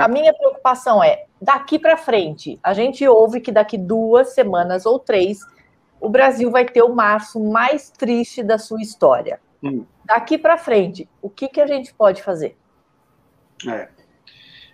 A minha preocupação é, daqui para frente, a gente ouve que daqui 2 semanas ou 3, o Brasil vai ter o março mais triste da sua história. Daqui para frente, o que a gente pode fazer?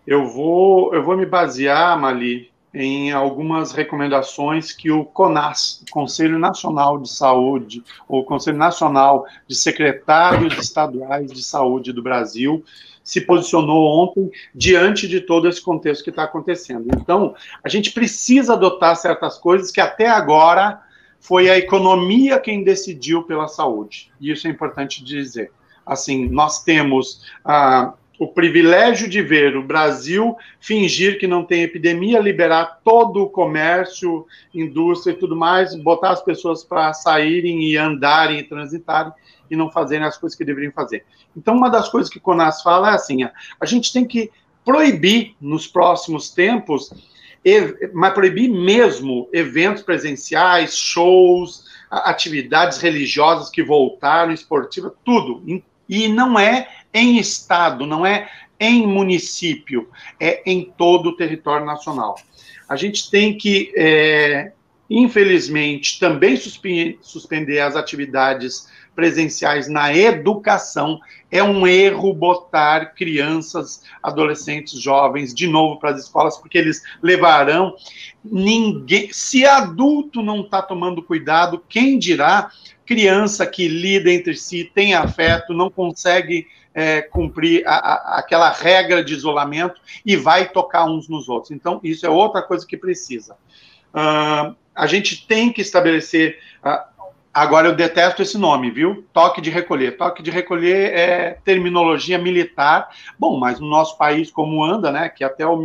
Eu vou me basear, Mali, em algumas recomendações que o CONAS, o Conselho Nacional de Saúde, ou Conselho Nacional de Secretários Estaduais de Saúde do Brasil, se posicionou ontem diante de todo esse contexto que está acontecendo. Então, a gente precisa adotar certas coisas que até agora foi a economia quem decidiu pela saúde. E isso é importante dizer. Assim, nós temos o privilégio de ver o Brasil fingir que não tem epidemia, liberar todo o comércio, indústria e tudo mais, botar as pessoas para saírem e andarem e transitarem e não fazerem as coisas que deveriam fazer. Então, uma das coisas que o CONAS fala é assim, a gente tem que proibir nos próximos tempos, mas proibir mesmo eventos presenciais, shows, atividades religiosas que voltaram, esportivas, tudo. E não é em estado, não é em município, é em todo o território nacional. A gente tem que, infelizmente, também suspender as atividades presenciais na educação. É um erro botar crianças, adolescentes, jovens de novo para as escolas, porque eles levarão ninguém. Se adulto não está tomando cuidado, quem dirá criança que lida entre si, tem afeto, não consegue cumprir aquela regra de isolamento e vai tocar uns nos outros. Então, isso é outra coisa que precisa. A gente tem que estabelecer... Agora, eu detesto esse nome, viu? Toque de recolher. Toque de recolher é terminologia militar. Bom, mas no nosso país, como anda, né? Que até o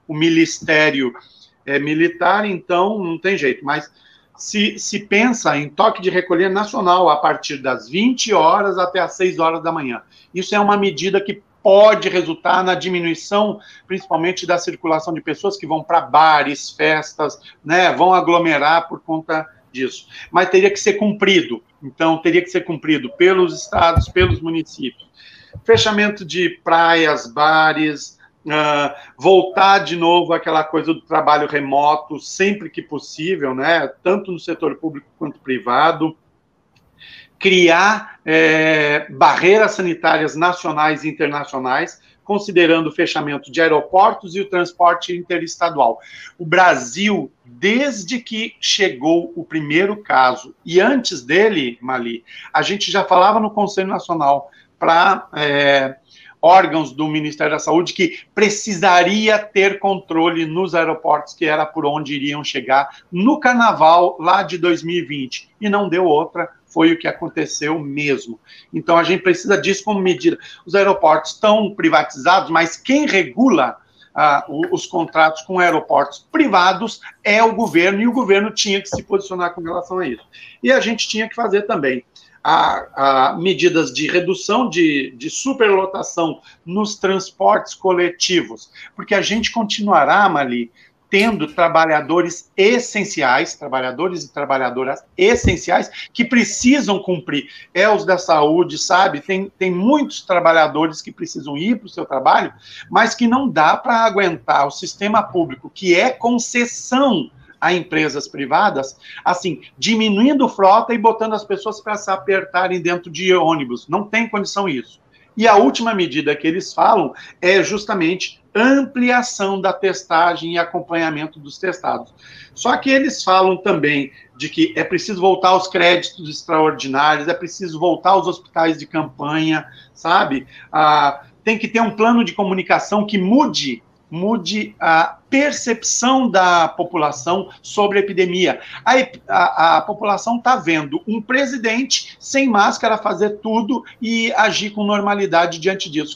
ministério é militar, então não tem jeito. Mas se pensa em toque de recolher nacional a partir das 20 horas até as 6 horas da manhã. Isso é uma medida que pode resultar na diminuição, principalmente da circulação de pessoas que vão para bares, festas, né? Vão aglomerar por conta disso, mas teria que ser cumprido. Então, teria que ser cumprido pelos estados, pelos municípios. Fechamento de praias, bares, voltar de novo àquela coisa do trabalho remoto, sempre que possível, né? Tanto no setor público quanto privado. Criar barreiras sanitárias nacionais e internacionais, considerando o fechamento de aeroportos e o transporte interestadual. O Brasil, desde que chegou o primeiro caso, e antes dele, Mali, a gente já falava no Conselho Nacional para órgãos do Ministério da Saúde que precisaria ter controle nos aeroportos, que era por onde iriam chegar no Carnaval lá de 2020, e não deu outra. Foi o que aconteceu mesmo. Então, a gente precisa disso como medida. Os aeroportos estão privatizados, mas quem regula os contratos com aeroportos privados é o governo, e o governo tinha que se posicionar com relação a isso. E a gente tinha que fazer também medidas de redução de superlotação nos transportes coletivos, porque a gente continuará, Mali, tendo trabalhadores essenciais, trabalhadores e trabalhadoras essenciais, que precisam cumprir. Os da saúde, sabe? Tem muitos trabalhadores que precisam ir para o seu trabalho, mas que não dá para aguentar o sistema público, que é concessão a empresas privadas, assim, diminuindo frota e botando as pessoas para se apertarem dentro de ônibus. Não tem condição isso. E a última medida que eles falam é justamente ampliação da testagem e acompanhamento dos testados. Só que eles falam também de que é preciso voltar aos créditos extraordinários, é preciso voltar aos hospitais de campanha, sabe? Tem que ter um plano de comunicação que mude a percepção da população sobre a epidemia. A população está vendo um presidente sem máscara fazer tudo e agir com normalidade diante disso.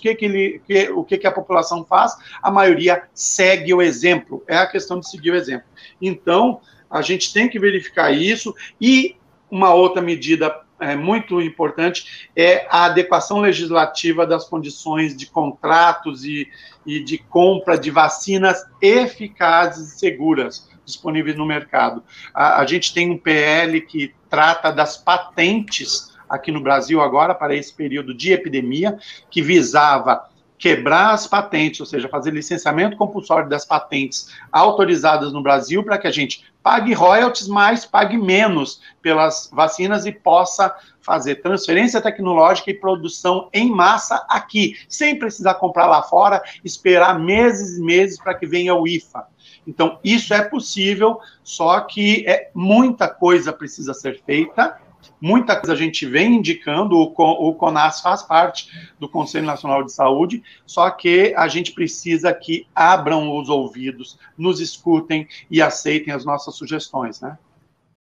O que a população faz? A maioria segue o exemplo. É a questão de seguir o exemplo. Então, a gente tem que verificar isso. E uma outra medida muito importante é a adequação legislativa das condições de contratos e de compra de vacinas eficazes e seguras disponíveis no mercado. A gente tem um PL que trata das patentes aqui no Brasil agora, para esse período de epidemia, que visava quebrar as patentes, ou seja, fazer licenciamento compulsório das patentes autorizadas no Brasil para que a gente pague royalties, mas pague menos pelas vacinas e possa fazer transferência tecnológica e produção em massa aqui, sem precisar comprar lá fora, esperar meses e meses para que venha o IFA. Então, isso é possível, só que muita coisa precisa ser feita, muita coisa a gente vem indicando, o CONAS faz parte do Conselho Nacional de Saúde, só que a gente precisa que abram os ouvidos, nos escutem e aceitem as nossas sugestões, né?